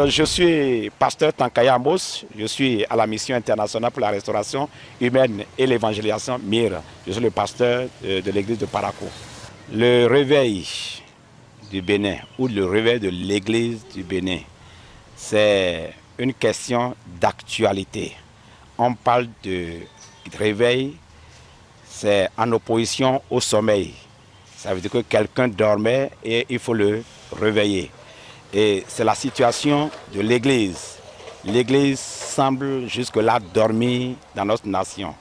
Je suis pasteur Tankaya Amos, je suis à la mission internationale pour la restauration humaine et l'évangélisation MIR. Je suis le pasteur de l'église de Parakou. Le réveil du Bénin ou le réveil de l'église du Bénin, c'est une question d'actualité. On parle de réveil, c'est en opposition au sommeil. Ça veut dire que quelqu'un dormait et il faut le réveiller. Et c'est la situation de l'Église. L'Église semble jusque-là dormir dans notre nation.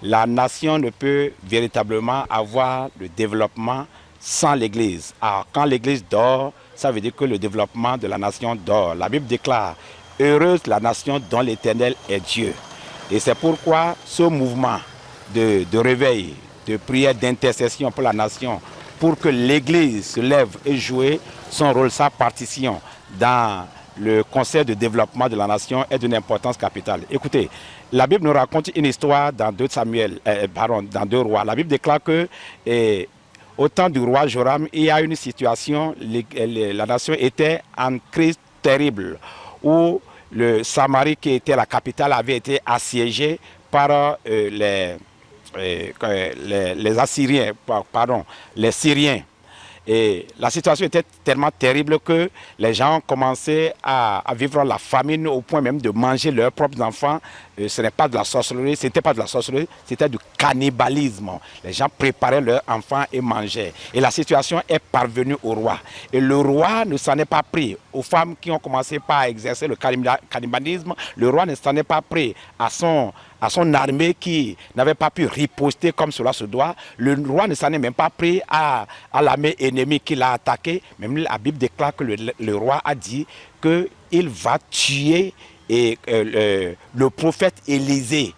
La nation ne peut véritablement avoir le développement sans l'Église. Alors, quand l'Église dort, ça veut dire que le développement de la nation dort. La Bible déclare « Heureuse la nation dont l'Éternel est Dieu ». Et c'est pourquoi ce mouvement de réveil, de prière, d'intercession pour la nation, pour que l'Église se lève et joue son rôle, sa partition dans le conseil de développement de la nation est d'une importance capitale. Écoutez, la Bible nous raconte une histoire dans 2 dans 2 rois. La Bible déclare que au temps du roi Joram, il y a une situation, la nation était en crise terrible, où le Samarie, qui était la capitale, avait été assiégée par les Assyriens, les Syriens. Et la situation était tellement terrible que les gens ont commencé à vivre la famine au point même de manger leurs propres enfants. Ce n'est pas de la sorcellerie, c'était pas de la sorcellerie, c'était du cannibalisme. Les gens préparaient leurs enfants et mangeaient. Et la situation est parvenue au roi. Et le roi ne s'en est pas pris aux femmes qui ont commencé par exercer le cannibalisme. Le roi ne s'en est pas pris à son armée qui n'avait pas pu riposter comme cela se doit. Le roi ne s'en est même pas pris à l'armée ennemie qui l'a attaqué. Même la Bible déclare que le roi a dit qu'il va tuer le prophète Élisée.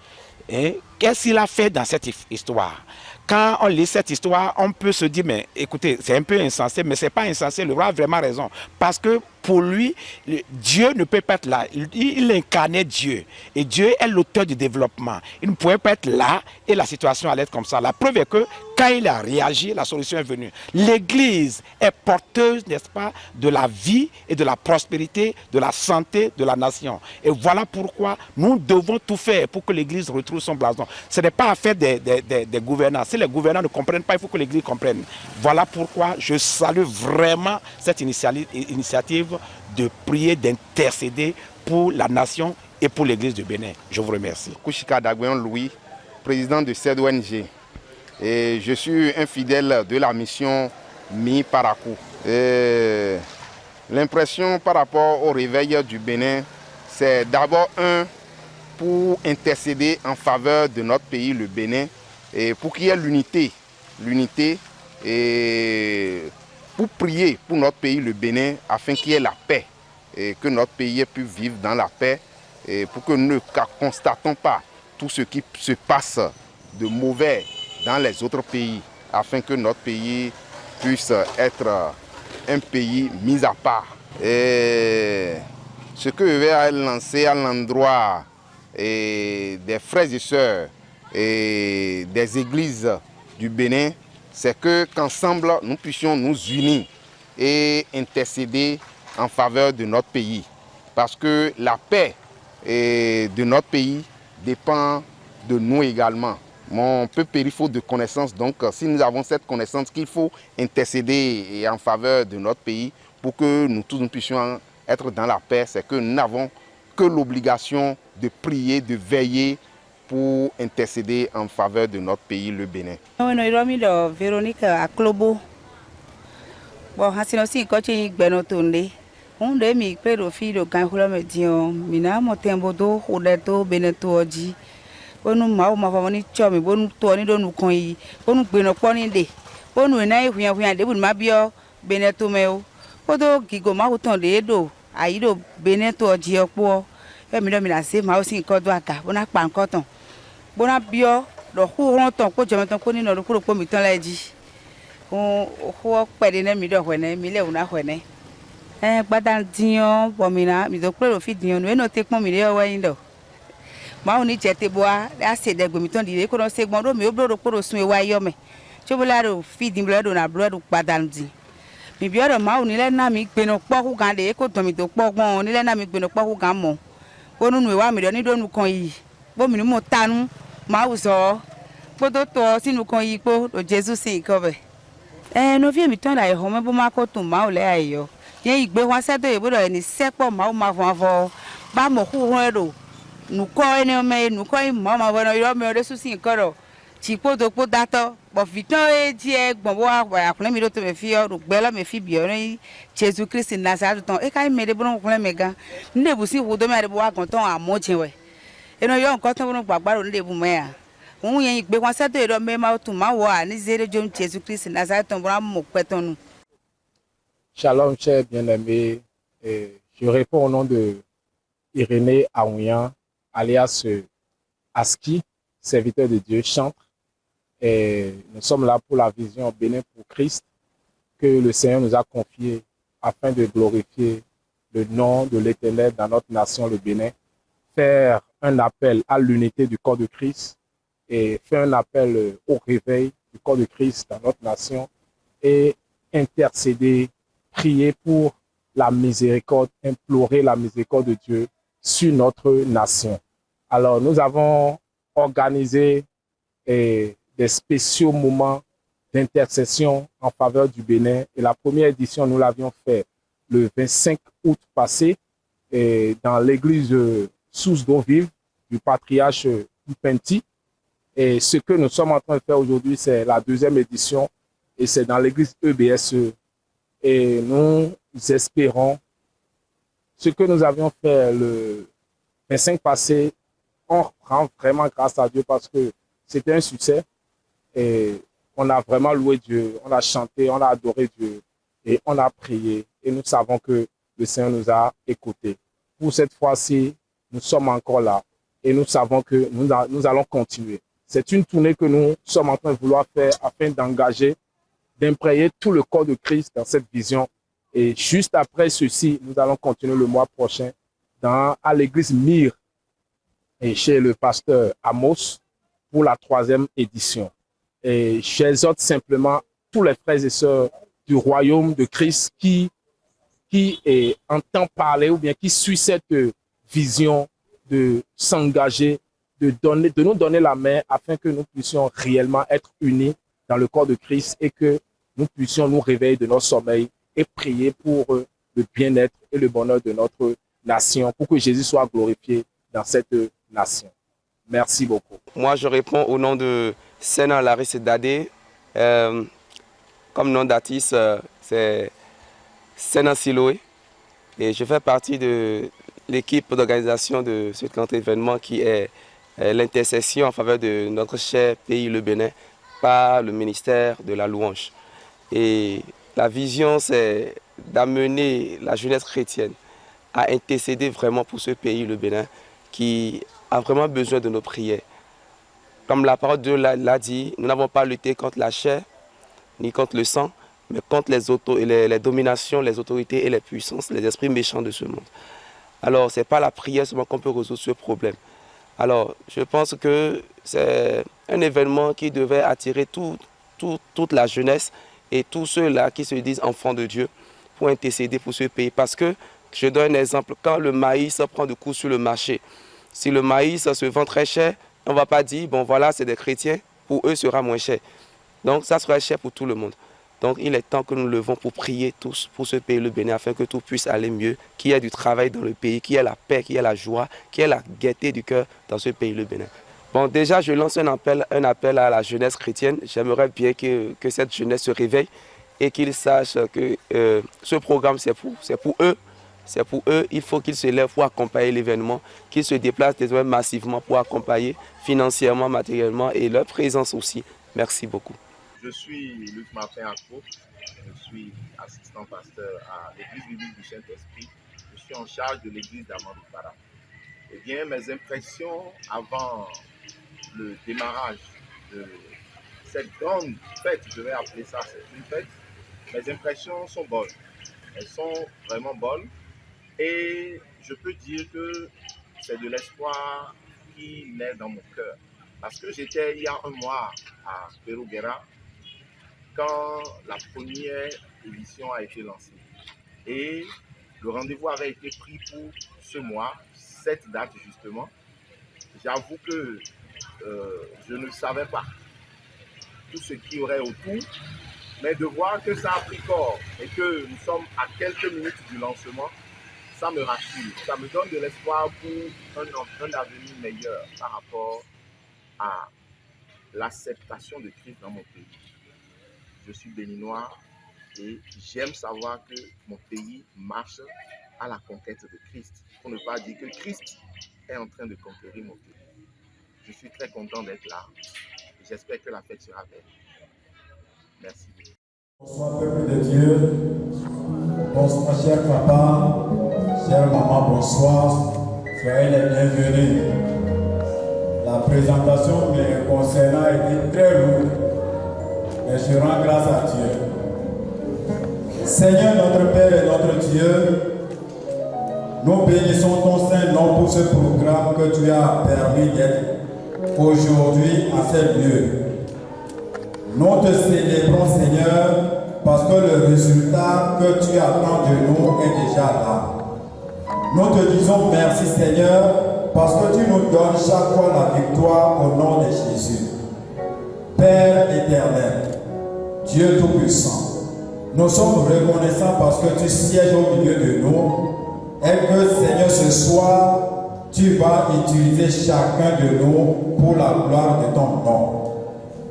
Qu'est-ce qu'il a fait dans cette histoire? Quand on lit cette histoire, on peut se dire, mais écoutez, c'est un peu insensé, mais ce n'est pas insensé, le roi a vraiment raison. Parce que pour lui, Dieu ne peut pas être là. Il incarnait Dieu. Et Dieu est l'auteur du développement. Il ne pouvait pas être là et la situation allait être comme ça. La preuve est que quand il a réagi, la solution est venue. L'Église est porteuse, n'est-ce pas, de la vie et de la prospérité, de la santé de la nation. Et voilà pourquoi nous devons tout faire pour que l'Église retrouve son blason. Ce n'est pas affaire des gouvernants. Si les gouvernants ne comprennent pas, il faut que l'Église comprenne. Voilà pourquoi je salue vraiment cette initiative de prier, d'intercéder pour la nation et pour l'Église du Bénin. Je vous remercie. Kouchika Dagouin Louis, président de cette ONG. Et je suis un fidèle de la mission Mi-Parakou. L'impression par rapport au réveil du Bénin, c'est d'abord pour intercéder en faveur de notre pays, le Bénin, et pour qu'il y ait l'unité et pour prier pour notre pays, le Bénin, afin qu'il y ait la paix et que notre pays puisse vivre dans la paix et pour que nous ne constatons pas tout ce qui se passe de mauvais dans les autres pays, afin que notre pays puisse être un pays mis à part. Et ce que je vais lancer à l'endroit des frères et sœurs et des églises du Bénin, c'est qu'ensemble, nous puissions nous unir et intercéder en faveur de notre pays. Parce que la paix de notre pays dépend de nous également. Mon peuple, il faut de connaissances. Donc, si nous avons cette connaissance qu'il faut intercéder en faveur de notre pays pour que nous tous nous puissions être dans la paix, c'est que nous n'avons que l'obligation de prier, de veiller pour intercéder en faveur de notre pays, le Bénin. Véronique Aklobo. Bon, si nous sommes coachés, on a mis près de filles de Ganhula Medion, Mina, Motembodo, Odeto, Beneto, Bonu Mao, Mavani Chomi, Bonu Tony, Donu Koi, Bonu Beno Pony, Bonu Nai, we are de Mabio, Beneto Meo, Podo, Gigo Mauton de Edo, Aido, Beneto, Giopo, Emilomina, say, Mouse in Kodwaka, Bona Pan Cotton, Bona Bio, the whole Ronton, Cojaman Conin or the Kuropomiton Lady. Who put in a middle when a million when Badan Dion, Bomina, with the Pro of Dion, we no take mommy away in the Mauni Jetebois, I said that Gomiton, they couldn't say Mondo, me blood of Poros, me Wyoming. Chobolado feeding blood on a blood of Badan. Maybe other Mauni, let Nami, Peno Pogan, the echo to me to Pogon, let Nami Peno Pogamo. One we want me, don't know Koi, Bomino Tanu, Mouse or Podo, Sinuko equal, or Jesus say cover. No fear me turn like home, Marco to Maule. Ye be one set to a any sepo Mao Bamo who heard no coin, no may, no coin, Mamma, when you're murder to see Coro. Chipo to put that up, but Victoria, Boa, where I claim it to a field, Bella me Fibione, Chesu Christ in Nazaton, a kind made a bone mega. Never see who the matter walk on tongue, I'm watching away. You know, young cotton of Barbaro de Bumea. Only be one set to a memo to Mawa and is there John Chesu Christ in Nazaton, Bram Peton. Shalom, chers bien-aimés. Je réponds au nom de Irénée Aouyan, alias Aski, serviteur de Dieu, chantre. Et nous sommes là pour la vision Bénin pour Christ que le Seigneur nous a confiée afin de glorifier le nom de l'Éternel dans notre nation, le Bénin. Faire un appel à l'unité du corps de Christ et faire un appel au réveil du corps de Christ dans notre nation et intercéder, prier pour la miséricorde, implorer la miséricorde de Dieu sur notre nation. Alors, nous avons organisé des spéciaux moments d'intercession en faveur du Bénin. Et la première édition, nous l'avions fait le 25 août passé dans l'église Sous-Donville du patriarche Upenti. Et ce que nous sommes en train de faire aujourd'hui, c'est la deuxième édition et c'est dans l'église EBSE. Et nous espérons ce que nous avions fait le 25 passé, on rend vraiment grâce à Dieu parce que c'était un succès et on a vraiment loué Dieu, on a chanté, on a adoré Dieu et on a prié et nous savons que le Seigneur nous a écoutés. Pour cette fois-ci, nous sommes encore là et nous savons que nous allons continuer. C'est une tournée que nous sommes en train de vouloir faire afin d'engager, d'imprégner tout le corps de Christ dans cette vision. Et juste après ceci, nous allons continuer le mois prochain à l'église Mire et chez le pasteur Amos pour la 3e édition. Et j'exhorte simplement tous les frères et sœurs du royaume de Christ qui entend parler ou bien qui suit cette vision de s'engager, de nous donner la main afin que nous puissions réellement être unis dans le corps de Christ et que nous puissions nous réveiller de notre sommeil et prier pour le bien-être et le bonheur de notre nation, pour que Jésus soit glorifié dans cette nation. Merci beaucoup. Moi, je réponds au nom de Sena Larisse Dadé. Comme nom d'artiste, c'est Sena Siloé. Et je fais partie de l'équipe d'organisation de ce grand événement qui est l'intercession en faveur de notre cher pays, le Bénin, par le ministère de la Louange. Et la vision, c'est d'amener la jeunesse chrétienne à intercéder vraiment pour ce pays, le Bénin, qui a vraiment besoin de nos prières. Comme la parole de Dieu l'a dit, nous n'avons pas lutté contre la chair, ni contre le sang, mais contre les dominations, les autorités et les puissances, les esprits méchants de ce monde. Alors, ce n'est pas la prière seulement qu'on peut résoudre ce problème. Alors, je pense que c'est un événement qui devait attirer tous toute la jeunesse et tous ceux-là qui se disent enfants de Dieu pour intercéder pour ce pays. Parce que, je donne un exemple, quand le maïs prend de coups sur le marché, si le maïs se vend très cher, on ne va pas dire, bon voilà, c'est des chrétiens, pour eux, sera moins cher. Donc, ça sera cher pour tout le monde. Donc, il est temps que nous levons pour prier tous pour ce pays, le Bénin, afin que tout puisse aller mieux, qu'il y ait du travail dans le pays, qu'il y ait la paix, qu'il y ait la joie, qu'il y ait la gaieté du cœur dans ce pays, le Bénin. Bon, déjà, je lance un appel à la jeunesse chrétienne. J'aimerais bien que cette jeunesse se réveille et qu'ils sachent que ce programme, c'est pour eux. C'est pour eux, il faut qu'ils se lèvent pour accompagner l'événement, qu'ils se déplacent désormais massivement pour accompagner financièrement, matériellement et leur présence aussi. Merci beaucoup. Je suis Luc Martin Akpo, je suis assistant pasteur à l'église biblique du Saint-Esprit. Je suis en charge de l'église d'Amadou-Para. Eh bien, mes impressions avant le démarrage de cette grande fête, je vais appeler ça, c'est une fête, mes impressions sont bonnes. Elles sont vraiment bonnes. Et je peux dire que c'est de l'espoir qui naît dans mon cœur. Parce que j'étais il y a un mois à Peruguera quand la première édition a été lancée. Et le rendez-vous avait été pris pour ce mois, cette date justement. J'avoue que je ne savais pas tout ce qu'il y aurait autour, mais de voir que ça a pris corps et que nous sommes à quelques minutes du lancement, ça me rassure, ça me donne de l'espoir pour un avenir meilleur par rapport à l'acceptation de Christ dans mon pays. Je suis béninois et j'aime savoir que mon pays marche à la conquête de Christ, pour ne pas dire que Christ est en train de conquérir mon pays. Je suis très content d'être là et j'espère que la fête sera belle. Merci. Bonsoir peuple de Dieu, bonsoir cher papa, chère maman, bonsoir, soyez les bienvenus. La présentation me concernant a été très lourde, mais je rends grâce à Dieu. Seigneur notre Père et notre Dieu, nous bénissons ton saint nom pour ce programme que tu as permis d'être aujourd'hui en ces lieux. Nous te célébrons, Seigneur, parce que le résultat que tu attends de nous est déjà là. Nous te disons merci, Seigneur, parce que tu nous donnes chaque fois la victoire au nom de Jésus. Père éternel, Dieu Tout-Puissant, nous sommes reconnaissants parce que tu sièges au milieu de nous et que, Seigneur, ce soir, tu vas utiliser chacun de nous pour la gloire de ton nom.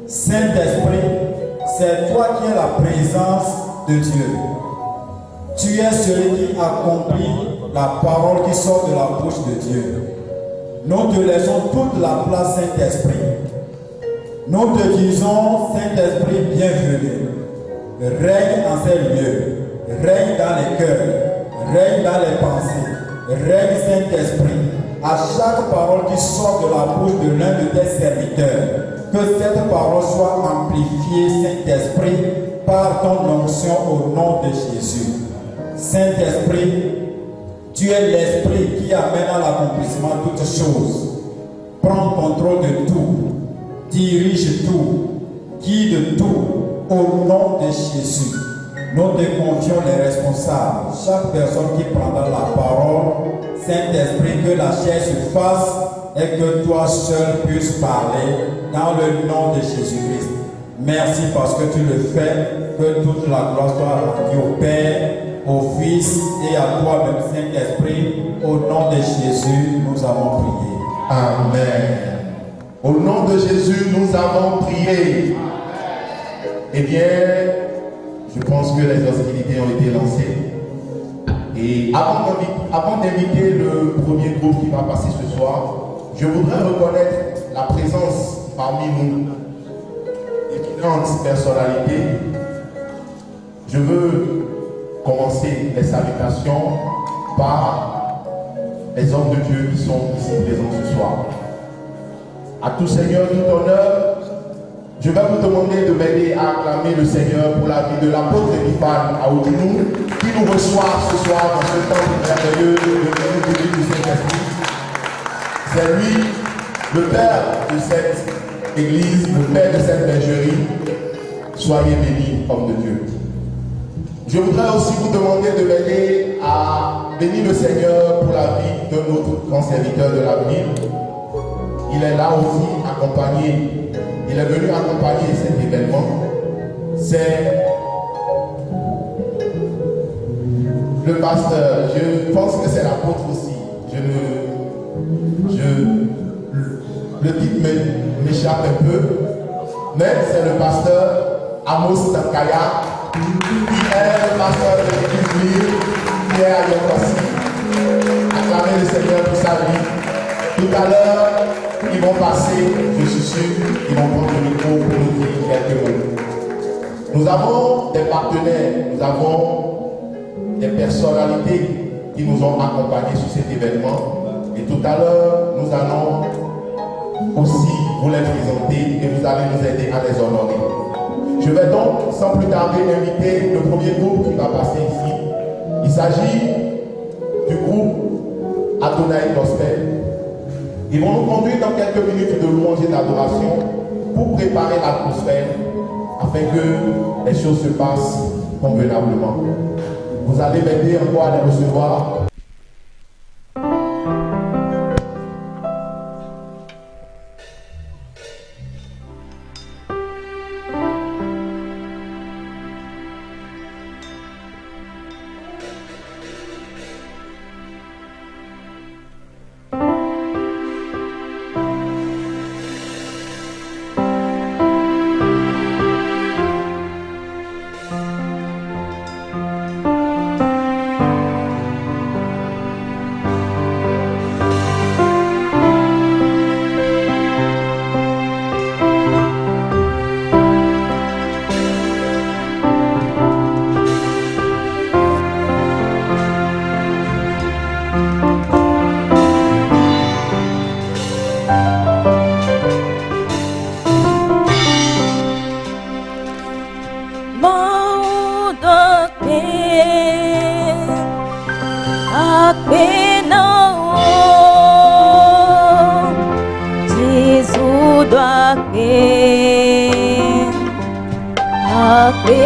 Saint-Esprit, c'est toi qui es la présence de Dieu. Tu es celui qui accomplit la parole qui sort de la bouche de Dieu. Nous te laissons toute la place, Saint-Esprit. Nous te disons, Saint-Esprit, bienvenue. Règne en ces lieux, règne dans les cœurs, règne dans les pensées, règne, Saint-Esprit, à chaque parole qui sort de la bouche de l'un de tes serviteurs. Que cette parole soit amplifiée, Saint-Esprit, par ton onction au nom de Jésus. Saint-Esprit, tu es l'Esprit qui amène à l'accomplissement de toutes choses. Prends contrôle de tout, dirige tout, guide tout, au nom de Jésus. Nous te confions les responsables, chaque personne qui prendra la parole. Saint-Esprit, que la chair se fasse et que toi seul puisses parler dans le nom de Jésus-Christ. Merci parce que tu le fais, que toute la gloire soit rendue au Père, au Fils et à toi-même, Saint-Esprit. Au nom de Jésus, nous avons prié. Amen. Au nom de Jésus, nous avons prié. Eh bien, je pense que les hostilités ont été lancées. Et avant d'inviter le premier groupe qui va passer ce soir, je voudrais reconnaître la présence parmi nous d'éminentes personnalités. Je veux commencer les salutations par les hommes de Dieu qui sont ici présents ce soir. À tout Seigneur, tout honneur, je vais vous demander de m'aider à acclamer le Seigneur pour la vie de l'apôtre Epiphane Aoudinou, qui nous reçoit ce soir dans ce temps merveilleux de l'église du Saint-Esprit. C'est lui, le père de cette église, le père de cette bergerie. Soyez bénis, homme de Dieu. Je voudrais aussi vous demander de m'aider à bénir le Seigneur pour la vie de notre grand serviteur de l'avenir. Il est là aussi accompagné, il est venu accompagner cet événement. C'est le pasteur, je pense que c'est l'apôtre aussi. Le titre m'échappe un peu, mais c'est le pasteur Amos Tankaya, qui est le pasteur de l'église qui est à Yokosi. Acclamez le Seigneur pour sa vie. Tout à l'heure, ils vont passer, je suis sûr, ils vont prendre le micro pour nous dire quelques mots. Nous avons des partenaires, nous avons des personnalités qui nous ont accompagnés sur cet événement. Et tout à l'heure, nous allons aussi vous les présenter et vous allez nous aider à les honorer. Je vais donc, sans plus tarder, inviter le premier groupe qui va passer ici. Il s'agit du groupe Adonai Gospel. Ils vont nous conduire dans quelques minutes de louange et d'adoration pour préparer l'atmosphère afin que les choses se passent convenablement. Vous allez m'aider encore à les recevoir. Ape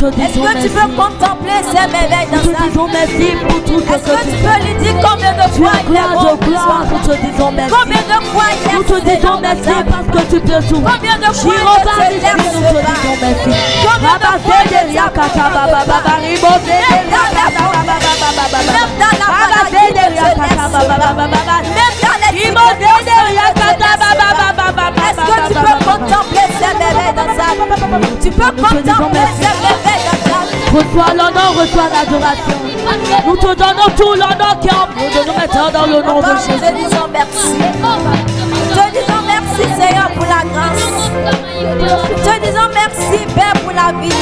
Est-ce que tu peux contempler ces merveilles dans sa vie? Est-ce que tu peux lui dire combien de fois il est bon? Combien de fois il est bon? Nous te disons merci parce que tu peux tout. Combien de fois il te laisse pas? Combien de fois il te laisse pas? Est-ce que tu peux contempler ces merveilles dans sa vie? Tu peux contempler ces merveilles dans sa vie. Reçois l'honneur, reçois l'adoration. Nous te donnons tout l'honneur qui est en nous. Nous mettons dans le nom de Jésus. Te disons merci. Te disons merci, Seigneur, pour la grâce. Te disons merci, Père, pour la vie.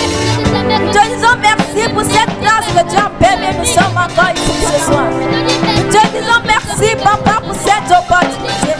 Te disons merci pour cette grâce que tu as permis. Nous sommes encore ici ce soir. Te disons merci, Papa, pour cette opportunité.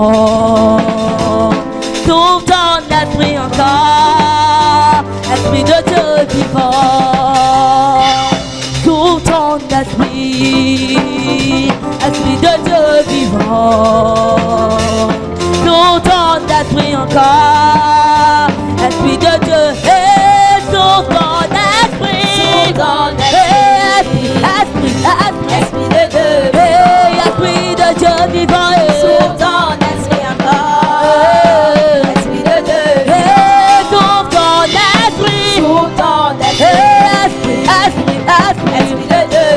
vivant. Tout ton esprit encore, esprit de Dieu vivant. Tout ton esprit, esprit de Dieu vivant. Tout ton esprit encore, esprit de Dieu, et tout ton esprit, esprit de Dieu, esprit de Dieu vivant, tout ton esprit encore, esprit de Dieu, tout ton esprit, esprit de Dieu,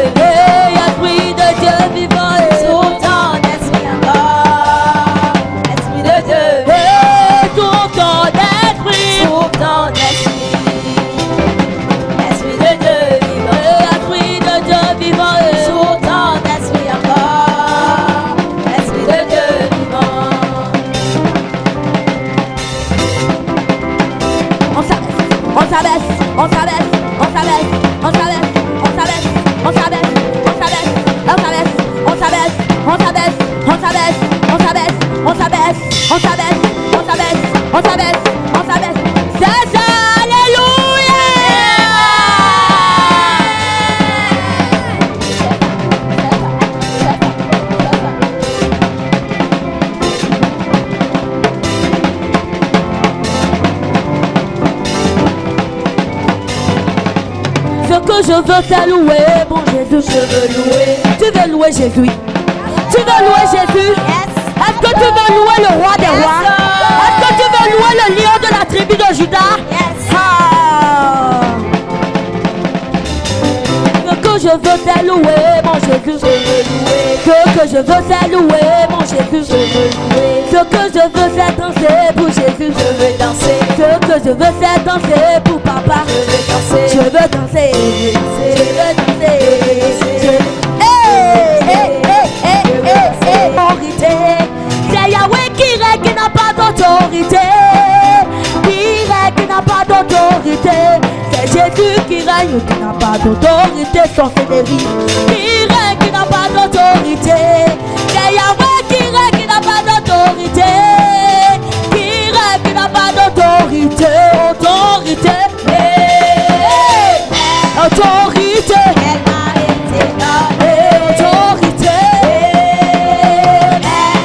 esprit de Dieu vivant, tout ton esprit encore, esprit de Dieu, tout ton esprit, esprit de Dieu vivant, esprit de Dieu vivant, tout ton esprit encore, esprit de Dieu vivant. On s'abaisse, on s'abaisse, on s'abaisse, on s'abaisse, on s'abaisse, on s'abaisse, on s'abaisse, on s'abaisse, on s'abaisse, on s'abaisse, on s'abaisse, on s'abaisse, on s'abaisse, on s'abaisse, on s'abaisse, on s'abaisse, on s'abaisse, on s'abaisse. C'est ça, alléluia. Ce que je veux, c'est louer, bon Jésus, je veux louer. Tu veux louer Jésus? Tu veux louer Jésus? Est-ce que tu veux louer le roi des rois? Est-ce que tu veux louer le lion de la tribu de Juda? Ce que je veux, c'est louer, mon Jésus, je veux louer. Ce que je veux, c'est louer, mon Jésus, je veux louer. Ce que je veux, c'est danser pour Jésus, je veux danser. Ce que je veux, c'est danser pour papa, je veux danser. Je veux danser, je veux danser. Autorité, c'est Yahweh qui règne, qui n'a pas d'autorité. Qui règne, qui n'a pas d'autorité. C'est Jésus qui règne, qui n'a pas d'autorité sur ses dérives. Qui règne, qui n'a pas d'autorité. C'est Yahweh qui règne, qui n'a pas d'autorité. Qui règne, qui n'a pas d'autorité. Autorité, autorité. Elle m'a été donnée. Autorité.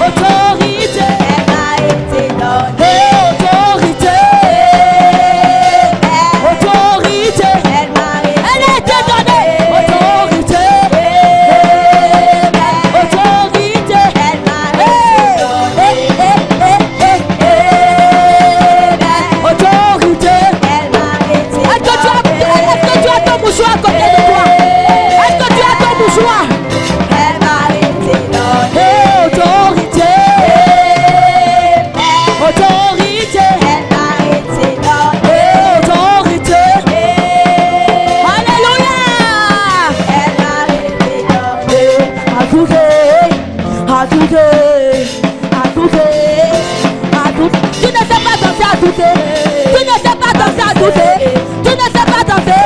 Autorité, elle m'a été donnée. Autorité, autorité, elle m'a été donnée. Autorité, autorité, elle m'a été donnée. Autorité, elle m'a été donnée. Est-ce que tu as ton mouchoir à côté de toi? Est-ce que tu as ton mouchoir? Elle m'a été donnée. Autorité, autorité, elle m'a été donnée. Autorité, alléluia, elle m'a été donnée. Ajoutez, ajoutez, ajoutez, ajoutez. Tu ne sais pas danser, ajoutez. Tu ne sais pas danser, ajoutez. Tu ne sais pas danser.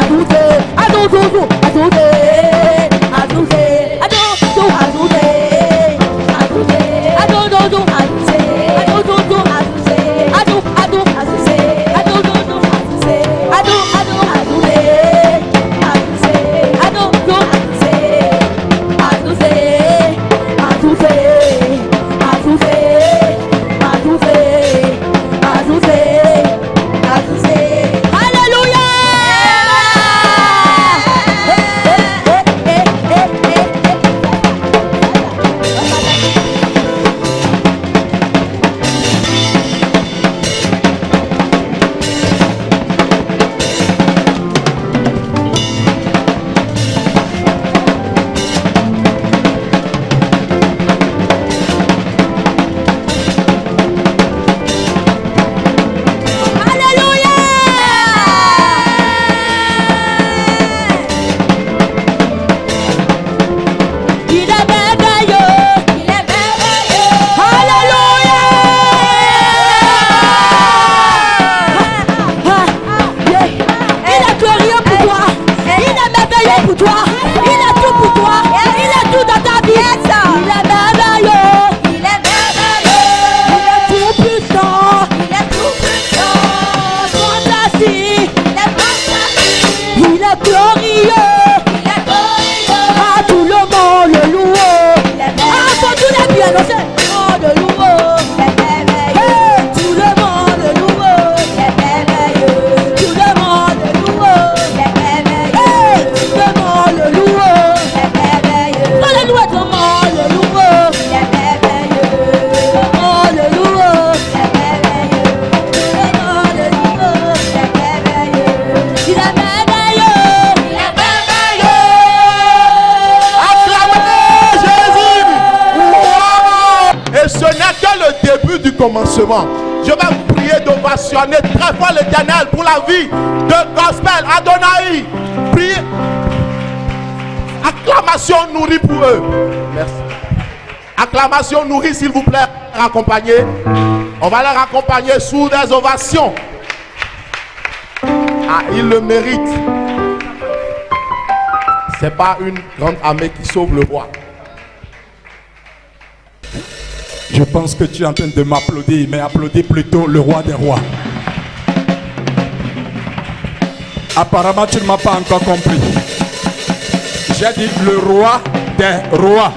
Ajoutez, ajoutez, ajoutez, ajoutez, ajoutez, ajoutez. est glorieux. À tout le monde le loue. Ah, pour tous les bien, on sait. Oh, le loue. Hey, tout le monde le loue. Tout le monde le loue. Hey, tout le monde le loue. Dans les loues, tout le monde le loue. Ce n'est que le début du commencement. Je vais vous prier d'ovationner très fort l'Éternel pour la vie de Gospel Adonai. Priez. Acclamation nourrie pour eux. Merci. Acclamation nourrie, s'il vous plaît. Accompagner. On va leur accompagner sous des ovations. Ah, ils le méritent. C'est pas une grande armée qui sauve le roi. Je pense que tu es en train de m'applaudir, mais applaudis plutôt le roi des rois. Apparemment, tu ne m'as pas encore compris. J'ai dit le roi des rois.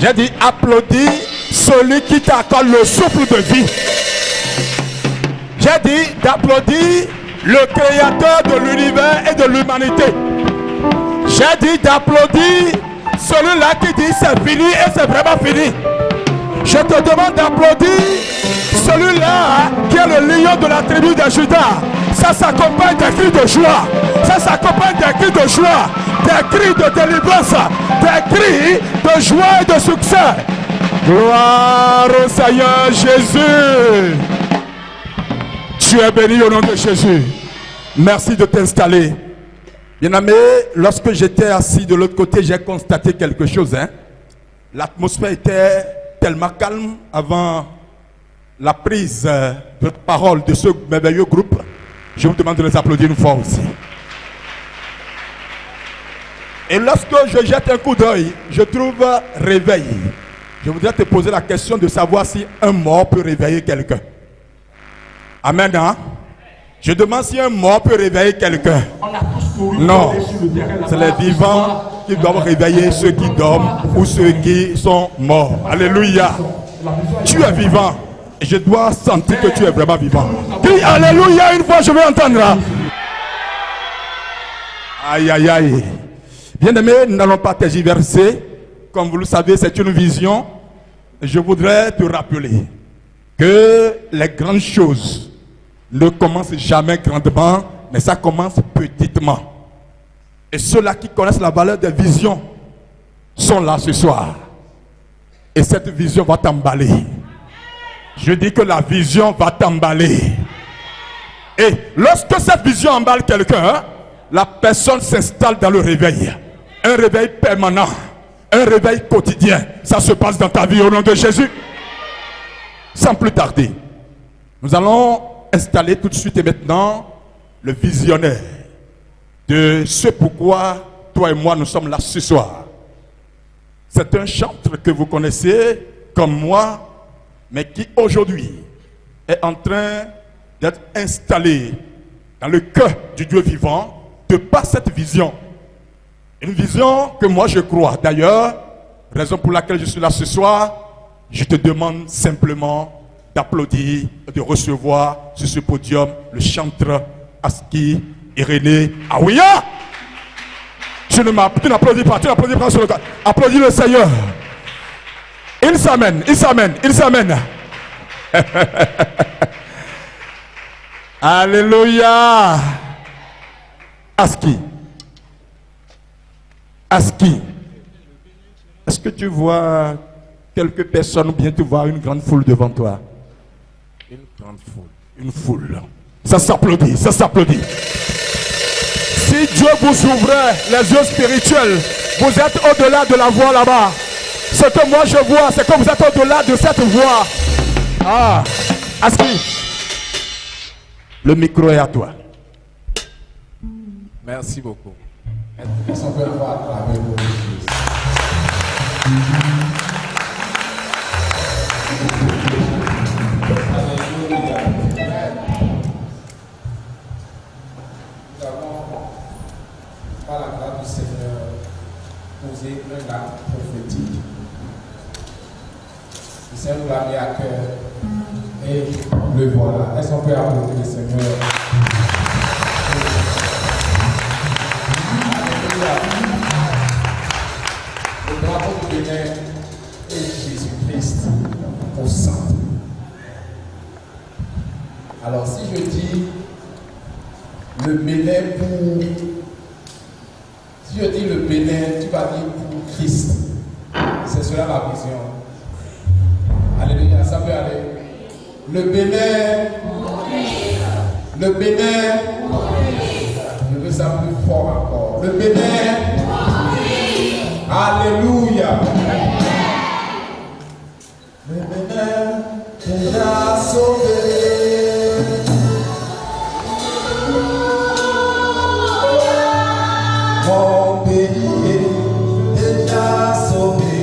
J'ai dit applaudis celui qui t'accorde le souffle de vie. J'ai dit d'applaudir le créateur de l'univers et de l'humanité. J'ai dit d'applaudir celui-là qui dit c'est fini et c'est vraiment fini. Je te demande d'applaudir celui-là qui est le lion de la tribu de Juda. Ça s'accompagne des cris de joie. Ça s'accompagne des cris de joie, des cris de délivrance, des cris de joie et de succès. Gloire au Seigneur Jésus. Tu es béni au nom de Jésus. Merci de t'installer. Bien-aimé, lorsque j'étais assis de l'autre côté, j'ai constaté quelque chose. L'atmosphère était tellement calme avant la prise de parole de ce merveilleux groupe. Je vous demande de les applaudir une fois aussi. Et lorsque je jette un coup d'œil, je trouve réveil. Je voudrais te poser la question de savoir si un mort peut réveiller quelqu'un. Amen, hein? Je demande si un mort peut réveiller quelqu'un. Non, c'est les vivants qui doivent réveiller ceux qui dorment ou ceux qui sont morts. Alléluia. Tu es vivant et je dois sentir que tu es vraiment vivant. Dis Alléluia une fois, je vais entendre. Aïe, aïe, aïe. Bien-aimé, nous n'allons pas tergiverser. Comme vous le savez, c'est une vision. Je voudrais te rappeler que les grandes choses ne commencent jamais grandement, mais ça commence petitement. Et ceux-là qui connaissent la valeur des visions sont là ce soir. Et cette vision va t'emballer. Je dis que la vision va t'emballer. Et lorsque cette vision emballe quelqu'un, la personne s'installe dans le réveil. Un réveil permanent, un réveil quotidien. Ça se passe dans ta vie au nom de Jésus. Sans plus tarder, nous allons installer tout de suite et maintenant le visionnaire de ce pourquoi toi et moi nous sommes là ce soir. C'est un chantre que vous connaissez comme moi, mais qui aujourd'hui est en train d'être installé dans le cœur du Dieu vivant de par cette vision. Une vision que moi je crois. D'ailleurs, raison pour laquelle je suis là ce soir, je te demande simplement d'applaudir, de recevoir sur ce podium le chantre Aski Irénée Aouya. Tu n'applaudis pas, tu n'applaudis pas sur le cas. Applaudis le Seigneur. Il s'amène, il s'amène, il s'amène. Alléluia. Aski. Aski. Est-ce que tu vois quelques personnes ou bien tu vois une grande foule devant toi? Une grande foule. Une foule. Ça s'applaudit, ça s'applaudit. Si Dieu vous ouvrait les yeux spirituels, vous êtes au-delà de la voie là-bas. Ce que moi je vois, c'est que vous êtes au-delà de cette voie. Ah, Aski, le micro est à toi. Merci beaucoup. Est-ce qu'on peut le voir à travers vos choses? nous avons, par la grâce du Seigneur, posé un acte prophétique. Le Seigneur nous l'a mis à cœur et le voilà. Est-ce qu'on peut applaudir le Seigneur? Le drapeau du Bénin est Jésus-Christ au centre. Alors si je dis le Bénin pour... Si je dis le Bénin, tu vas dire pour Christ. C'est cela la vision. Alléluia, ça peut aller. Le Bénin. Le Bénin. Je veux ça plus fort encore. Le Bénin. Alléluia. Le Bénin nous a sauvés. Mon pays est déjà sauvé.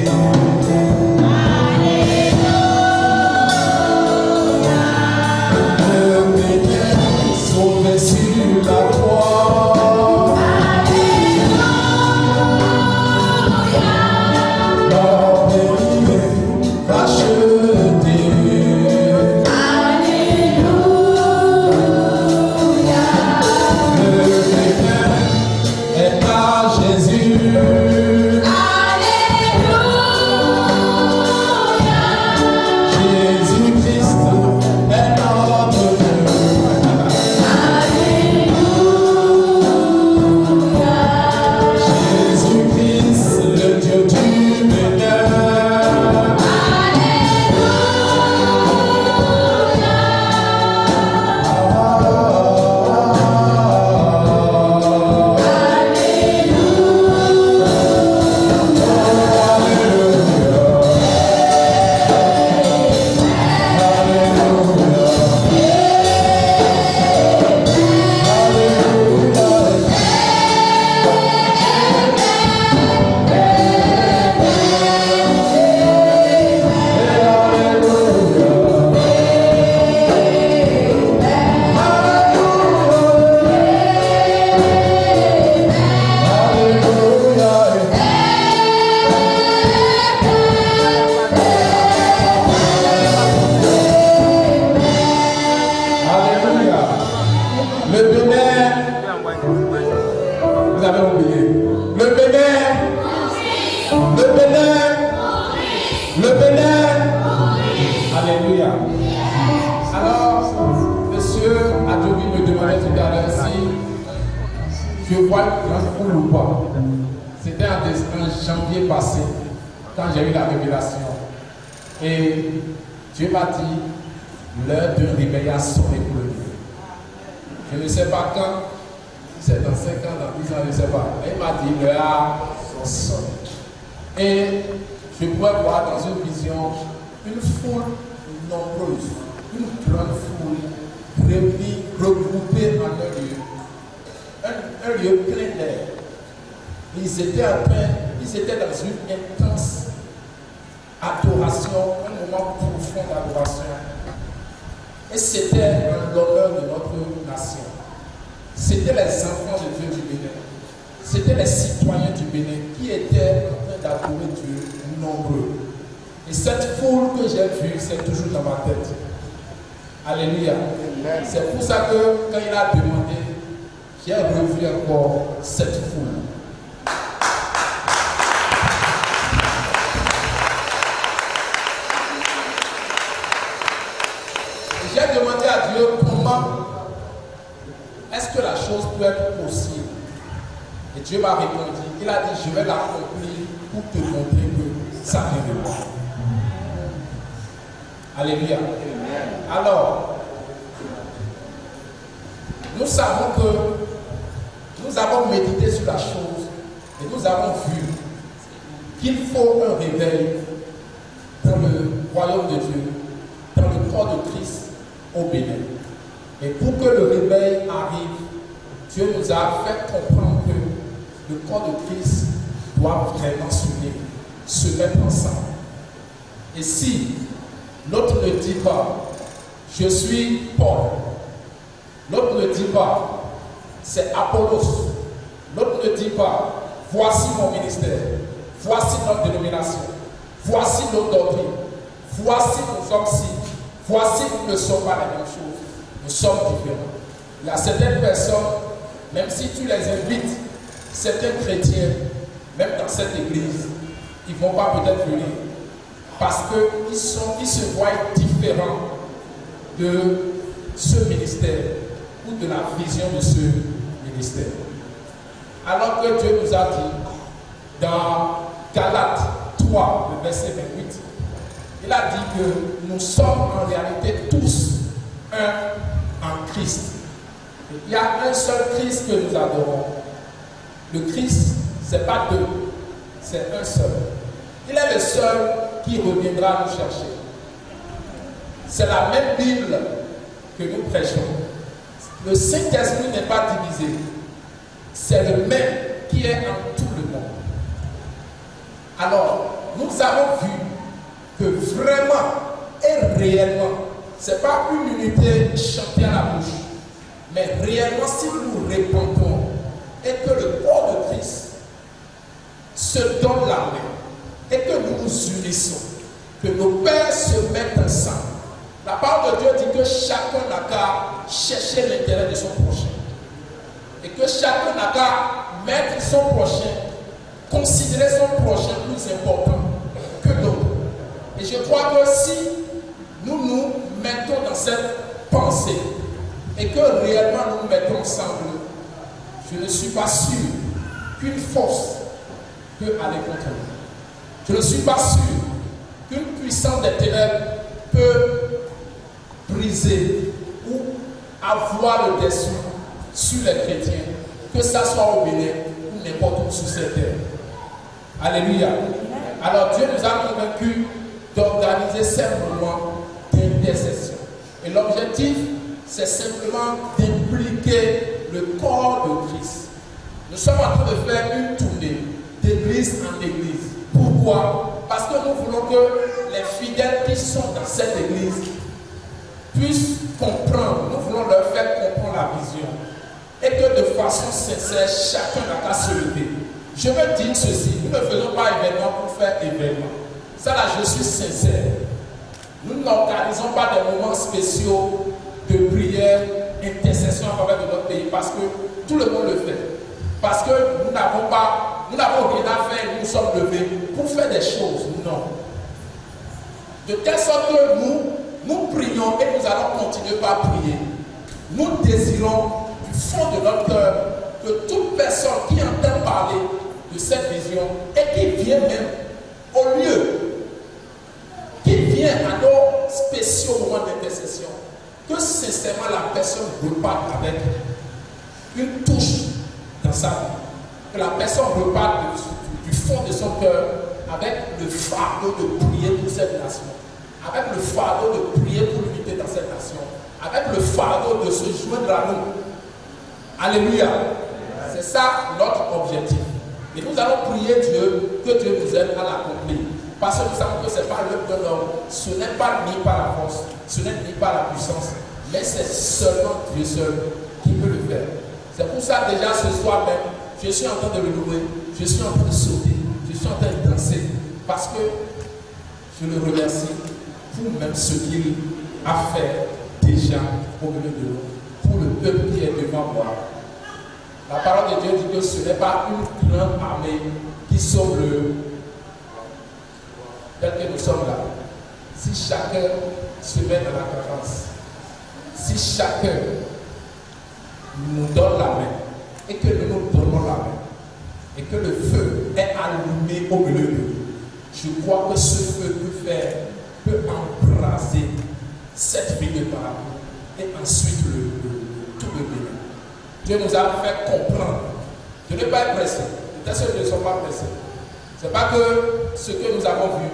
Le Bénin sauvé sur la croix. Mon pays est racheté. Ils étaient dans une intense adoration, un moment profond d'adoration. Et c'était l'honneur de notre nation. C'était les enfants de Dieu du Bénin. C'était les citoyens du Bénin qui étaient en train d'adorer Dieu nombreux. Et cette foule que j'ai vue, c'est toujours dans ma tête. Alléluia. C'est pour ça que quand il a demandé, j'ai revu encore cette foule. J'ai demandé à Dieu comment est-ce que la chose peut être possible. Et Dieu m'a répondu. Il a dit, je vais l'accomplir pour te montrer que ça arrive. Alléluia. Alors, nous savons que nous avons médité sur la chose et nous avons vu qu'il faut un réveil dans le royaume de Dieu, dans le corps de Christ au Bénin. Et pour que le réveil arrive, Dieu nous a fait comprendre que le corps de Christ doit vraiment s'unir, se mettre ensemble. Et si l'autre ne dit pas, je suis Paul, l'autre ne dit pas, c'est Apollos. L'autre ne dit pas, voici mon ministère, voici notre dénomination, voici notre doctrine, voici nous sommes ci, voici nous ne sommes pas les mêmes choses, nous sommes différents. Il y a certaines personnes, même si tu les invites, certains chrétiens, même dans cette église, ils ne vont pas peut-être venir parce qu'ils se voient différents de ce ministère ou de la vision de ce ministère. Alors que Dieu nous a dit dans Galates 3, le verset 28, il a dit que nous sommes en réalité tous un en Christ. Il y a un seul Christ que nous adorons. Le Christ, ce n'est pas deux, c'est un seul. Il est le seul qui reviendra nous chercher. C'est la même Bible que nous prêchons. Le Saint-Esprit n'est pas divisé. C'est le même qui est en tout le monde. Alors, nous avons vu que vraiment et réellement, ce n'est pas une unité chantée à la bouche, mais réellement, si nous répondons et que le corps de Christ se donne la main et que nous nous unissons, que nos pères se mettent ensemble. La parole de Dieu dit que chacun n'a qu'à chercher l'intérêt de son prochain. Et que chacun n'a qu'à mettre son prochain, considérer son prochain plus important que l'autre. Et je crois que si nous nous mettons dans cette pensée et que réellement nous nous mettons ensemble, je ne suis pas sûr qu'une force peut aller contre nous. Je ne suis pas sûr qu'une puissance des ténèbres peut briser ou avoir le dessus sur les chrétiens, que ça soit au Bénin ou n'importe où sur cette terre. Alléluia. Alors Dieu nous a convaincus d'organiser ces moments d'intercession. Et l'objectif, c'est simplement d'impliquer le corps de Christ. Nous sommes en train de faire une tournée d'église en église. Pourquoi? Parce que nous voulons que les fidèles qui sont dans cette église puissent comprendre. Nous voulons leur faire comprendre la vision. Et que de façon sincère, chacun n'a qu'à se lever. Je veux dire ceci, nous ne faisons pas événement pour faire événement. Ça là, je suis sincère. Nous n'organisons pas des moments spéciaux de prière, intercession en faveur de notre pays parce que tout le monde le fait. Parce que nous n'avons rien à faire, nous sommes levés pour faire des choses. Non. De telle sorte que nous prions et nous allons continuer par prier. Nous désirons du fond de notre cœur que toute personne qui entend parler de cette vision et qui vient même au lieu, qui vient à nos spéciaux moments d'intercession, que sincèrement la personne reparte avec une touche dans sa vie. Que la personne reparte du fond de son cœur avec le fardeau de prier pour cette nation, avec le fardeau de prier pour l'unité dans cette nation, avec le fardeau de se joindre à nous. Alléluia. C'est ça notre objectif. Et nous allons prier Dieu, que Dieu nous aide à l'accomplir. Parce que nous savons que ce n'est pas l'œuvre de l'homme, ce n'est pas ni par la force, ce n'est ni par la puissance, mais c'est seulement Dieu seul qui peut le faire. C'est pour ça déjà ce soir même, je suis en train de le louer, je suis en train de sauter, je suis en train de danser, parce que je le remercie pour même ce qu'il a fait déjà au milieu de nous, pour le peuple qui est devant moi. La parole de Dieu dit que ce n'est pas une grande armée qui sauve le tel que nous sommes là. Si chacun se met dans la confiance, si chacun nous donne la main et que nous nous donnons la main et que le feu est allumé au milieu de nous, je crois que ce feu peut embraser cette ville de Paris et ensuite tout le Bénin. Dieu nous a fait comprendre de ne pas être pressés. Peut-être que nous ne sommes pas pressés. Ce n'est pas que ce que nous avons vu,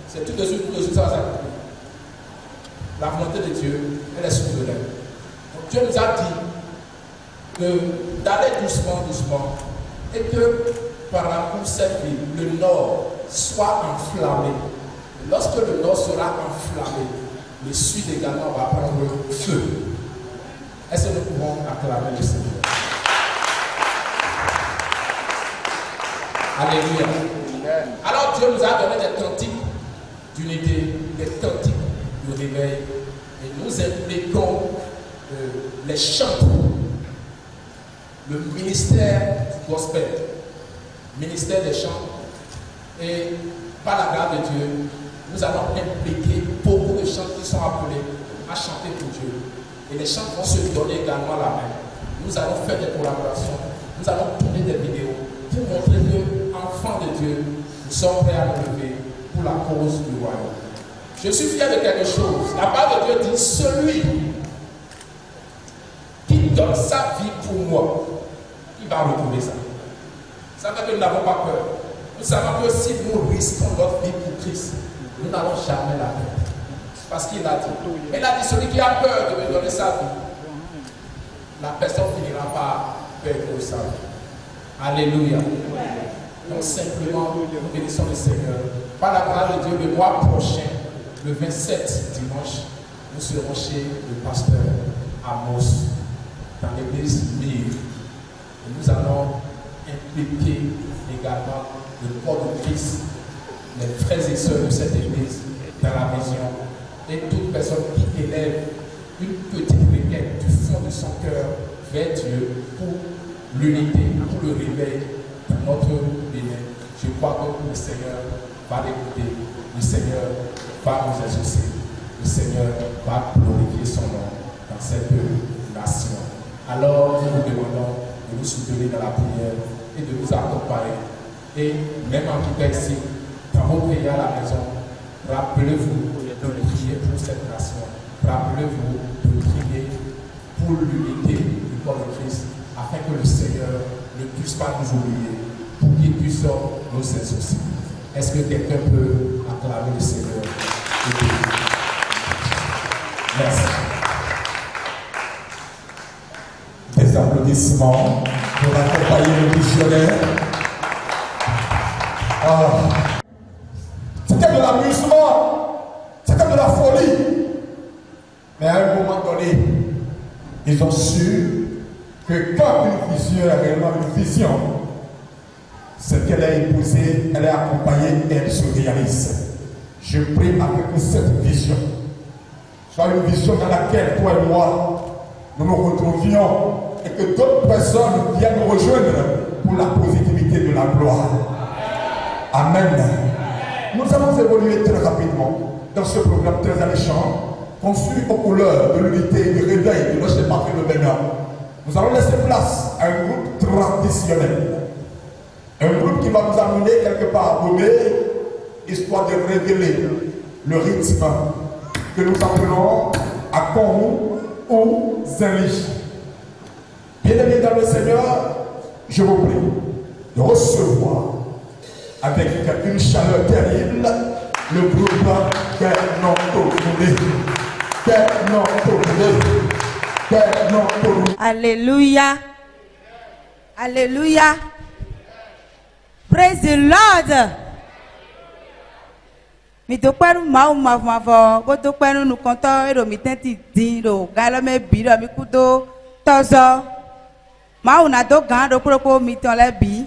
c'est tout de suite ça va s'accomplir. La volonté de Dieu, elle est souveraine. Donc Dieu nous a dit d'aller doucement, doucement, et que par rapport à cette ville, le nord soit enflammé. Et lorsque le nord sera enflammé, le sud également va prendre feu. Est-ce que nous pouvons acclamer le Seigneur? Alléluia. Alors Dieu nous a donné des cantiques d'unité, des cantiques de réveil. Et nous impliquons les chants, le ministère du gospel, ministère des chants. Et par la grâce de Dieu, nous allons impliquer beaucoup de chants qui sont appelés à chanter pour Dieu. Et les chants vont se donner également la main. Nous allons faire des collaborations, nous allons tourner des vidéos pour montrer que, enfants de Dieu, nous sommes prêts à nous lever pour la cause du royaume. Je suis fier de quelque chose. La parole de Dieu dit, celui qui donne sa vie pour moi, il va retrouver ça. Ça fait que nous n'avons pas peur. Nous savons que si nous risquons notre vie pour Christ, nous n'allons jamais la perdre. Parce qu'il a dit. Mais il a dit, celui qui a peur de me donner sa vie, la personne finira par perdre sa vie. Alléluia. Donc simplement, nous bénissons le Seigneur. Par la grâce de Dieu, le mois prochain, le 27 dimanche, nous serons chez le pasteur Amos, dans l'église Mire. Et nous allons impliquer également le corps de Christ, les frères et sœurs de cette église, dans la vision. Et toute personne qui élève une petite requête du fond de son cœur vers Dieu pour l'unité, pour le réveil dans notre Bénin. Je crois que le Seigneur va l'écouter, le Seigneur va nous exaucer, le Seigneur va glorifier son nom dans cette nation. Alors nous vous demandons de nous soutenir dans la prière et de nous accompagner. Et même en quittant ici, quand vous priez à la maison, rappelez-vous de prier pour cette nation. Rappelez-vous de prier pour l'unité du corps de Christ, afin que le Seigneur ne puisse pas nous oublier, pour qu'il puisse nous exaucer. Est-ce que quelqu'un peut acclamer le Seigneur? Merci. Des applaudissements pour accompagner le missionnaire. C'était de l'amusement, c'était de la folie. Mais à un moment donné, ils ont su que quand une vision est réellement une vision, ce qu'elle a épousé, elle est accompagnée et elle se réalise. Je prie avec cette vision soit une vision dans laquelle toi et moi nous nous retrouvions et que d'autres personnes viennent nous rejoindre pour la positivité de la gloire. Amen. Nous allons évoluer très rapidement dans ce programme très alléchant, conçu aux couleurs de l'unité et du réveil de notre département de Bénin. Nous allons laisser place à un groupe traditionnel. Un groupe qui va nous amener quelque part à Bobé, histoire de révéler le rythme que nous appelons à Kongu ou Zenlich. Bien-aimés dans le Seigneur, je vous prie de recevoir avec une chaleur terrible le groupe Alléluia. Alléluia. Praise the Lord. Mi to pẹ̀lú màá ma fún afọ bó tó pẹ̀lú nu kọ́ńtọ́ èrò mi tẹ́tí dín ro gálọ́mẹ́ bí rọ̀ mi kú tó tọ́sọ màá nà tó gàn án ro kúròkó mi tán lẹ́ bí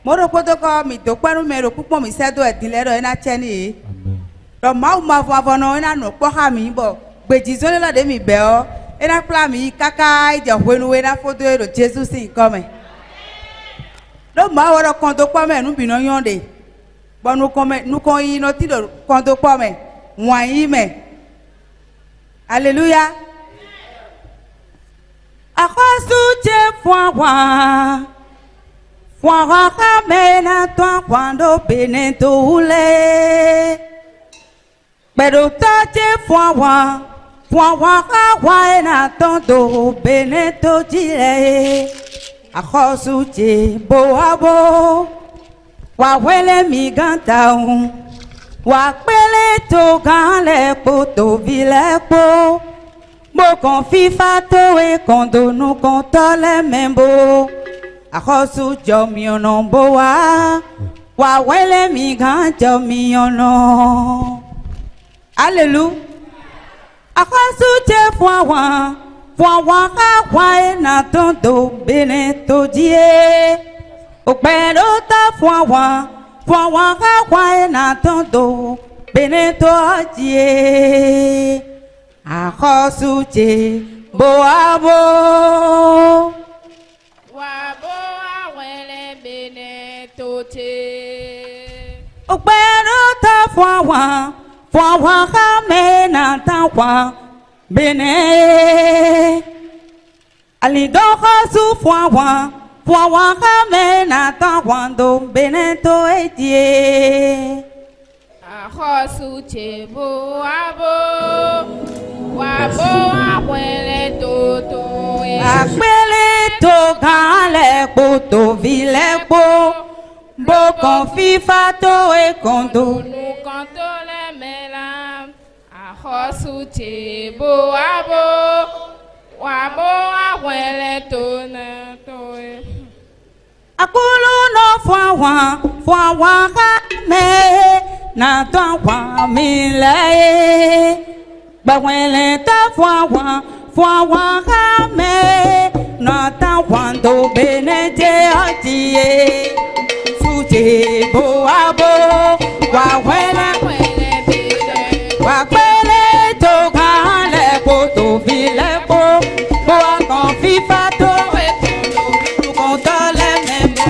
mo ro kótó kọ́ mi tó pẹ̀lú mi ro púpọ̀ mi sẹ́dọ̀ ẹ̀dínlẹ̀ rọ̀ ẹ̀ náà tiẹ̀ nìyí rọ̀ màá ma fún afọ náà ẹ̀ náà nù kpọ́ hà mí bọ̀ gbèjì zóni lọ́dẹ̀ mi bẹ̀ ọ́ ẹ̀ náà kpla mi kàkà ìjà huenu ẹ̀ náà fótó èrò Jésù sì ń kọ́ mẹ́ ló màá wọ́rọ̀ kọ́ńtó kpọ́ mẹ́ nù bìnnà yọ̀ǹde bon nous connaissons notre compte pas mais moyen mais alléluia à cause de foi camena toi quando benento le pero te foi na tondo benento dire à cause de boabo wawele mi ganta wapele to gan le po to vile po mo kon fifa to e kondo nu kon to le membo akosu jo mi ono bo wawele mi gan jo mi ono hallelujah akosu je fwa ka wa e na tondo bene to die O pero ta fwa ka kwa na tondo beneto die a khosuche boabo wabo awele beneto te. O pero ta fwa ka me na tawa bene ali do khosu fwa ka me na tawa beneto die Ahosuche boabo wabo awele toto apele to gale poto vile po bo kon fifa to e kondo nous cantons les mélam ahosuche boabo wabo awele tona toe akulu no fwa ka me na tawa mi le bawele ta fwa ka me na tawa do benete atie suche boabo wa wele wa pele to gale poto vile po bo kon fifa to e konto le memba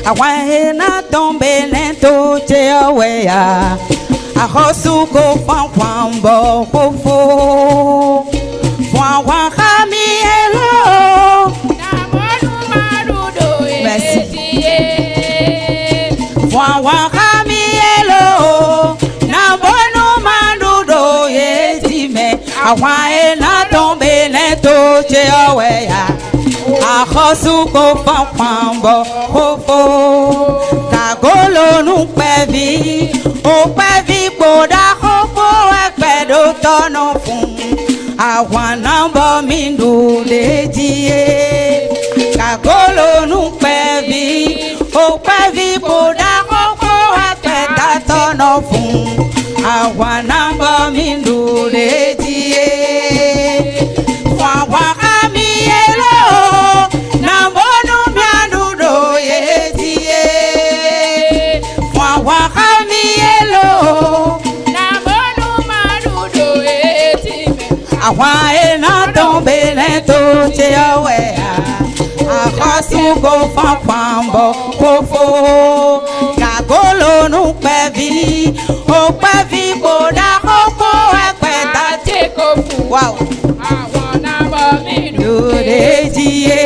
Awana tombe lento che awea ahosu ko pambo kofo wa kami elo na monu marudo wa kami elo na monu marudo yetime awana tombe lento che awea ahosu ko pambo kofo kagolo nu pevi o pevi poda kofo ekpedo tono fun awana bo mindu lejie kagolo nu pevi o pevi poda kofo ekpeda tono fun awana bo mindu lejie wa kami elo na bonu miandu do yetie wa kami elo na bonu marudo awa ena tombe lento che awea akosu ko pambo kofo kagolo nu pevi o pevi boda koko ekpeta che kofu wow awona bo mi Dudejie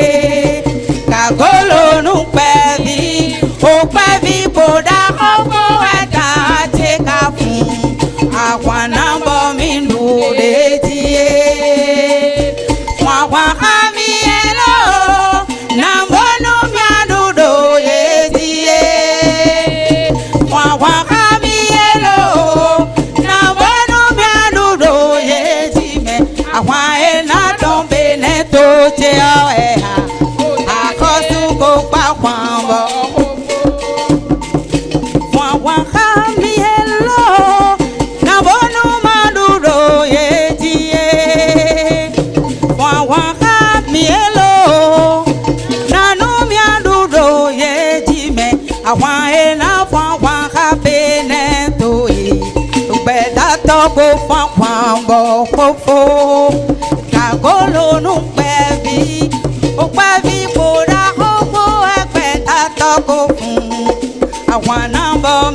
kagolo nu pevi o pevi boda koko eta teka fun awana bo mi dudejie wa kami elo na bonu mi adudo yejie wa kami elo na bonu mi adudo yejime awa ena tombe neto che awea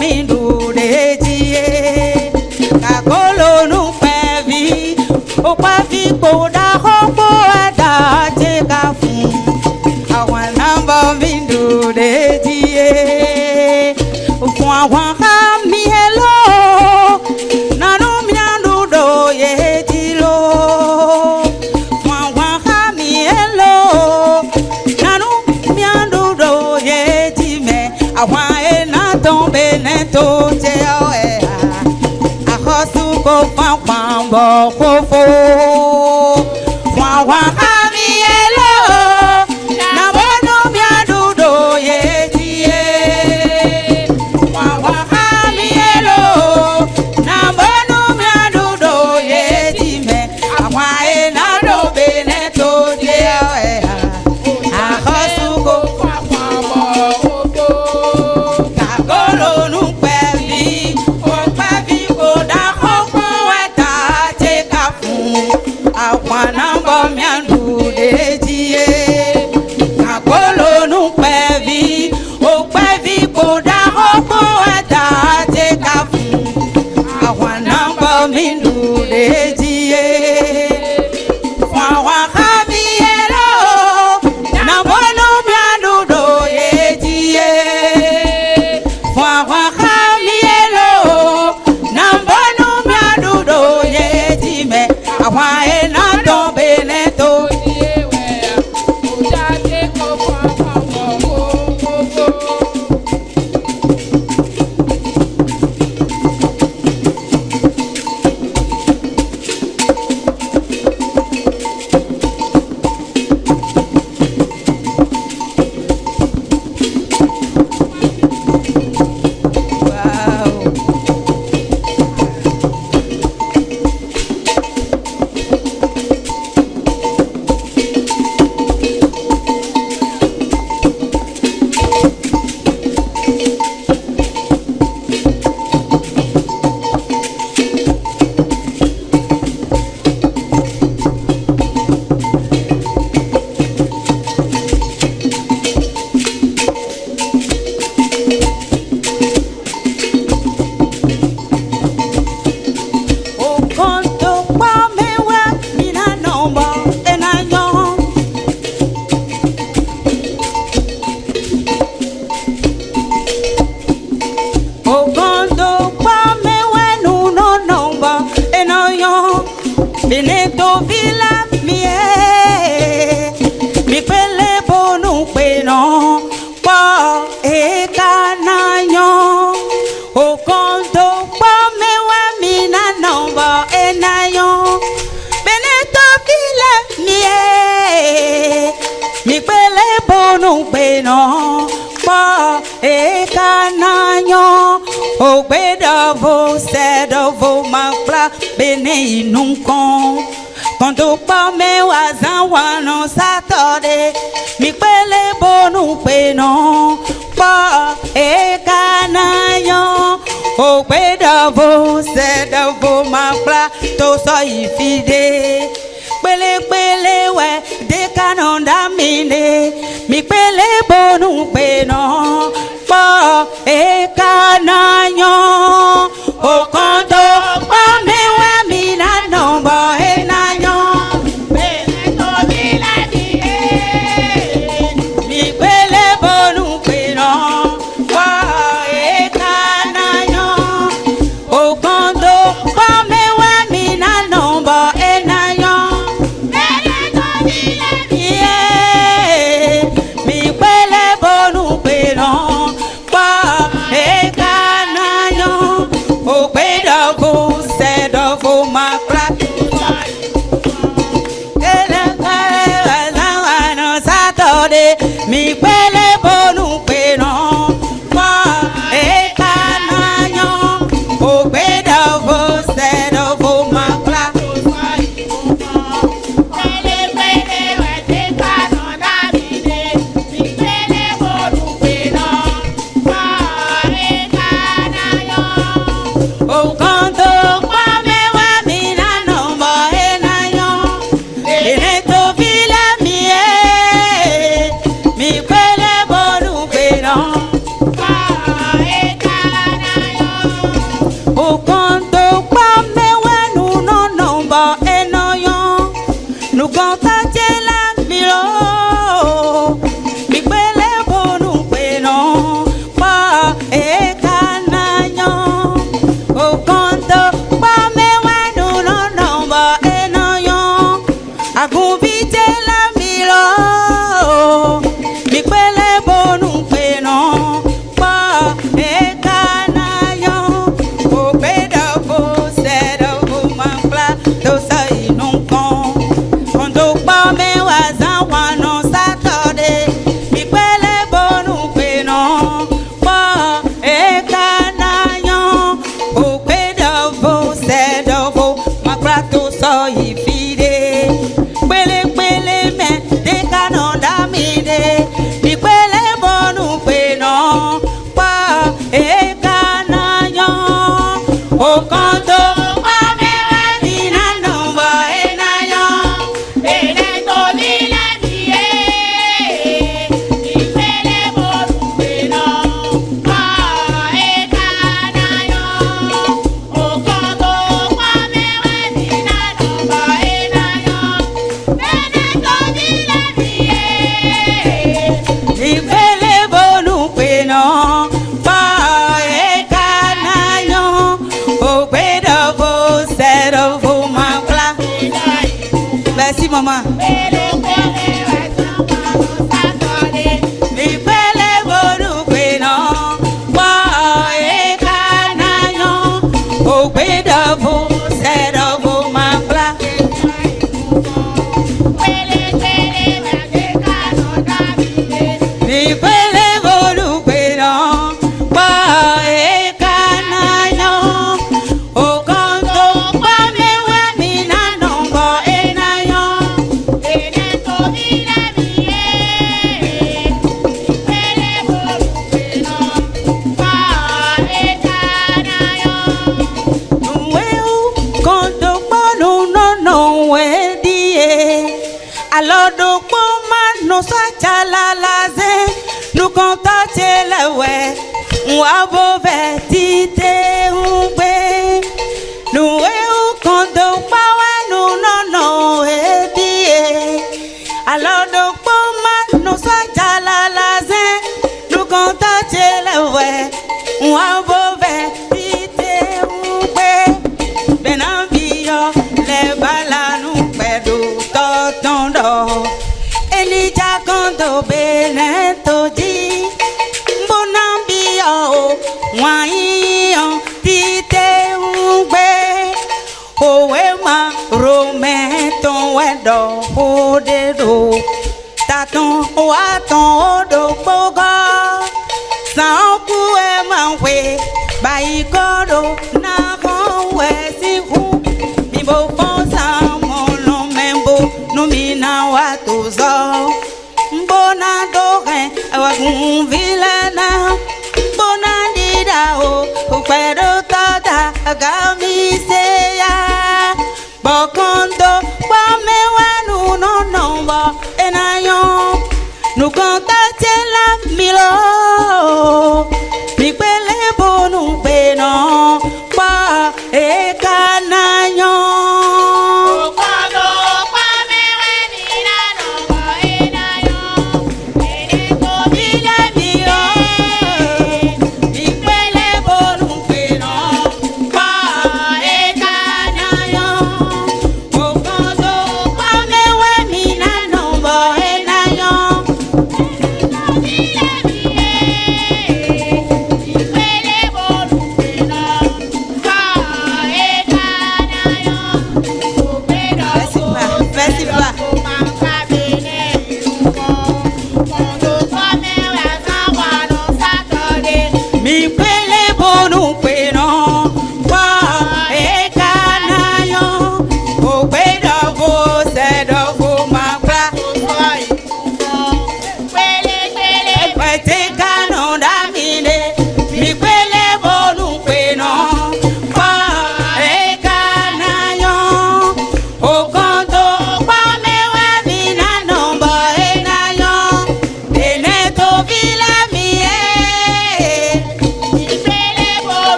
mindu de die kakolo nu pevi o pavi koda hopo ada te kafu awan namba mindu de die fun awan mi hello nanu miandu do ye dilo fun awan mi hello nanu miandu do ye dime awan ena tombe neto te oe ahosu ko pambo fofo fun awan mi hello na bono miandu do ye die fun awan mi hello na bono miandu do ye dime awan ena tombe neto te oe ahosu ko pambo fofo kakolo nu pevi o pevi ko da hopo eta te kafu awana bo miandu de die kakolo nu pevi o pevi ko da hopo eta te kafu awana bo miandu de die Fwa kami elo na bono miandu do ye die Fwa kami elo na bono miandu do ye dime awa ena tombe neto die we uja te ko fwa Beneto vila mie mi pele bonu peno po e kananyo o konto po me wa mi na nomba enayo Beneto vila mie mi pele bonu peno po e kananyo o bedovo sedovo makla bene inunkon Kondo pa me wazanwano satode mi pele bonu peno pa e kanayo o bedovo sedovo makla to so ifide pele pele we de kanonda mine mi pele bonu peno pa e kanayo o kondo pa me we mi na nomba e nayo Beneto vila die mi pele bonu peno pa e kanayo o kondo pa me we mi na nomba e O canto Pamela Mina Nomba Enayo Beneto Vila Die Ipele Borubeno Pa Ekanayo O canto Pamela Mina Nomba Enayo Beneto Vila Die Ipele Borubeno Merci maman. Alors donc pour nous soit la laze nous contacter la ouais on a beau vertité ou bé nous ou quand pas nous non et alors donc pour nous soit la laze nous contacter la ouais on a beau vertité ou bé ben envio les balas nous perdons tondo Elija kondo beneto di Bonambio Waio tite ungbe Oema rometon wedo odedo Taton waton odo boga Sanku emanwe Baikodo na konwe sifu Mibo fonsa mono membo Numina watuzo Mbona dohe Awagun vilana Mbona didao Ukwedo tata Agamiseya Bokondo Wamewa no nomba Enayon Nukontate la milo Mikwele bonu beno Ba ekanayon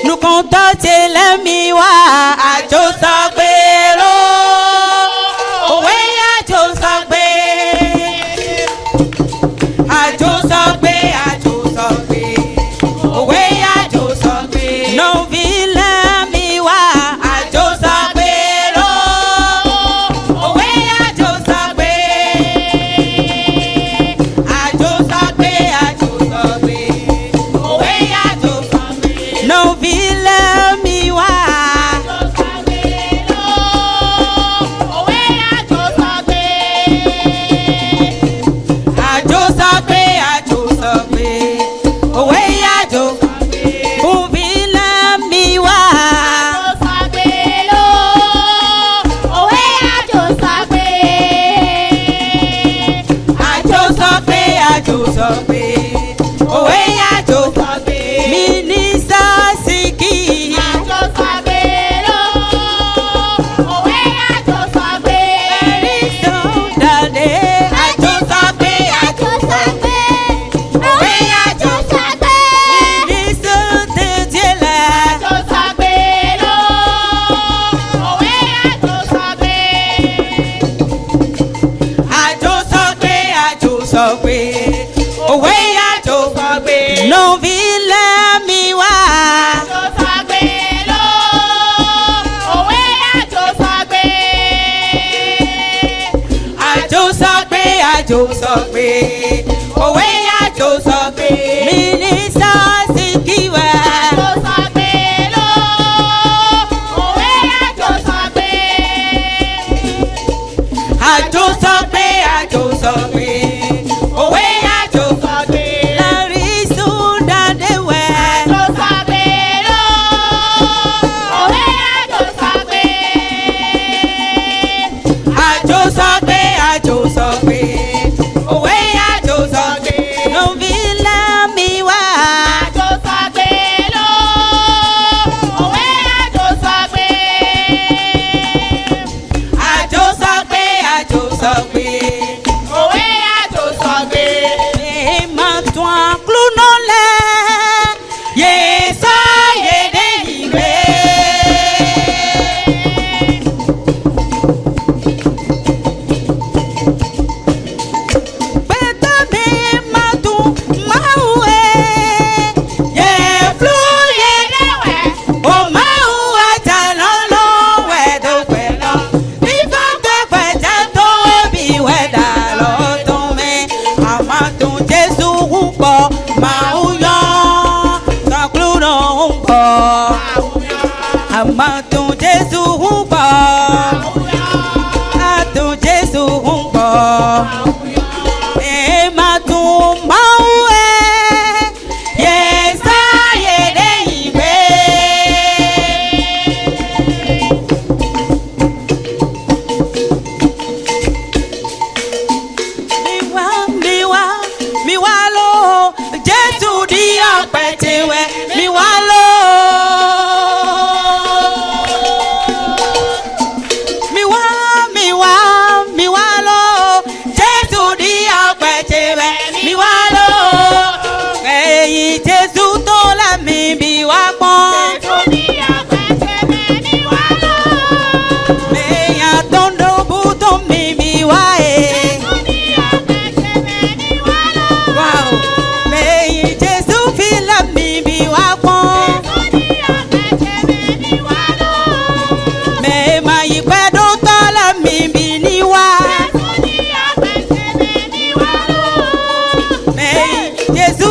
Nous comptons les miwa à Josabelo. Oui, à Josabé. À Josabé, à Josabé. Oui, à Josabé. Non, vilain miwa à Josabelo. Oui, à Josabé. À Josabé, à Josabé. Oui, à Josabé. Non, vilain miwa. Ajo sabe, owe ajo, uvi òwe àjò sọ̀gbé. Mínísà Síkì. Àjò sọ̀gbé lọ. Òwe àjò sọ̀gbé. Ẹ̀rísọ̀ dàdé. Àjò sọ̀gbé, àjò sọ̀gbé. Òwe àjò sọ̀gbé. Mínísà Tẹ̀jẹ̀lá. Àjò sọ̀gbé lọ. Òwe àjò sọ̀gbé. Àjò sọ̀gbé, àjò sọ̀gbé. Òwe àjò sọ̀gbé. Novila mi wá. Àjò sọ̀gbé lọ. Òwe àjò sọ̀gbé. Àjò sọ̀gbé, àjò sọ̀gbé. Òwe àjò sọ̀gbé. Mínísà Síkì wá. Àjò sọ̀gbé lọ. Òwe àjò sọ̀gbé. Àjò sọ̀gbé, àjò sọ̀gbé. Òwe àjò sọ̀gbé. Lárísùn dàdé wẹ̀. Àjò sọ̀gbé lọ. Òwe àjò sọ̀gbé. Àjò sọ̀gbé, àjò sọ̀gbé. Òwe àjò sọ̀gbé. Novila mi wá. Àjò sọ̀gbé lọ. Òwe àjò sọ̀gbé. Àjò sọ̀gbé, àjò sọ̀gbé. Òwe àjò sọ̀gbé. Emma-toi, clownons-les. Yes, I am délivré. Bête-me, matou, maoué. Yeah, flou, yeah, oh, maoué, talon, ouais, do, ouais, non. Vivant de ouais, t'attends, bi, ouais, d'alors, tomber. Amatou, Jésus, ou pas, maouillon. Sans clou, non, ou pas. Amatou, Jésus, ou pas. Amatou, Jésus, ou pas. Et matou, maoué. Yes, I am délivré. Mi wá lọ, Jésù di ọpẹ́ tiwẹ̀, mi wá lọ. Mi wá lọ, Jésù di ọpẹ́ tiwẹ̀, mi wá lọ. Ẹ̀yin Jésù tó lámì bí wá pọ́n. Èèyàn tó ń dóbú tó mi bí wá ẹ̀. Wow. Ẹ̀yin Jésù fi lámì bí wá pọ́n. Mẹ́ẹ̀má yìí pẹ́ tó tọ́ lámì bí ní wá. Ẹ̀yin Jésù